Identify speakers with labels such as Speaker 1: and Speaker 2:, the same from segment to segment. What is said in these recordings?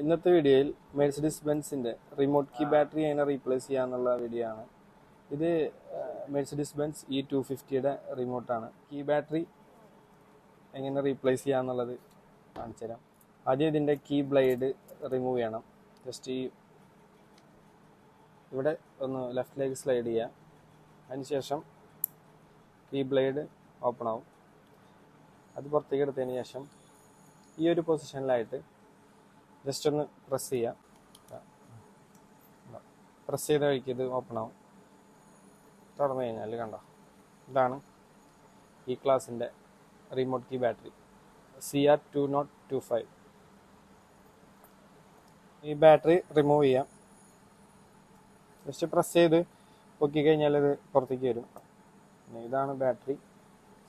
Speaker 1: ഇന്നത്തെ വീഡിയോയിൽ Mercedes ബെൻസിൻ്റെ remote key battery എങ്ങനെ റീപ്ലേസ് ചെയ്യാന്നുള്ള വീഡിയോ ആണ്. ഇത് മെഴ്സിഡീസ് ബെൻസ് E250യുടെ റിമോട്ടാണ്. കീ ബാറ്ററി എങ്ങനെ റീപ്ലേസ് ചെയ്യാന്നുള്ളത് കാണിച്ചു തരാം. ആദ്യം ഇതിൻ്റെ കീ ബ്ലേഡ് റിമൂവ് ചെയ്യണം. ജസ്റ്റ് ഇവിടെ ഒന്ന് ലെഫ്റ്റിലേക്ക് സ്ലൈഡ് ചെയ്യുക. അതിനുശേഷം കീ ബ്ലേഡ് ഓപ്പൺ ആവും. അത് പുറത്തേക്ക് എടുത്തതിന് ശേഷം ഈ ഒരു പൊസിഷനിലായിട്ട് ജസ്റ്റ് ഒന്ന് പ്രസ് ചെയ്യാം. പ്രസ് ചെയ്ത വഴിക്ക് ഇത് ഓപ്പൺ ആവും. തുറന്നു കഴിഞ്ഞാൽ കണ്ടോ, ഇതാണ് ഈ ക്ലാസിൻ്റെ റിമോട്ട് കീ ബാറ്ററി CR2025. ഈ ബാറ്ററി റിമൂവ് ചെയ്യാം. ജസ്റ്റ് പ്രസ് ചെയ്ത് പൊക്കി കഴിഞ്ഞാൽ ഇത് പുറത്തേക്ക് വരും. ഇതാണ് ബാറ്ററി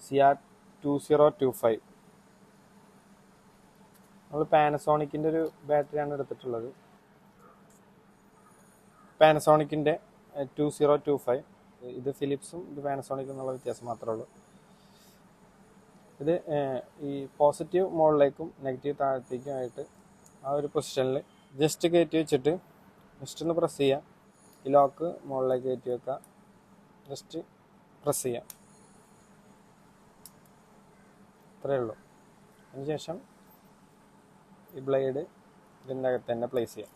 Speaker 1: CR2025. നമ്മൾ പാനസോണിക്കിൻ്റെ ഒരു ബാറ്ററിയാണ് എടുത്തിട്ടുള്ളത്. പാനസോണിക്കിൻ്റെ 2025. ഇത് ഫിലിപ്സും ഇത് പാനസോണിക്കും എന്നുള്ള വ്യത്യാസം മാത്രമേ ഉള്ളൂ. ഇത് ഈ പോസിറ്റീവ് മുകളിലേക്കും നെഗറ്റീവ് താഴത്തേക്കും ആയിട്ട് ആ ഒരു പൊസിഷനിൽ ജസ്റ്റ് കയറ്റി വെച്ചിട്ട് ജസ്റ്റ് ഒന്ന് പ്രസ് ചെയ്യാം. ഈ ലോക്ക് മുകളിലേക്ക് കയറ്റി വെക്കുക. ജസ്റ്റ് പ്രസ് ചെയ്യാം. ഇത്രയേ ഉള്ളൂ. അതിനുശേഷം ഈ ബ്ലേഡ് ഇതിൻ്റെ അകത്ത് തന്നെ പ്ലേസ് ചെയ്യാം.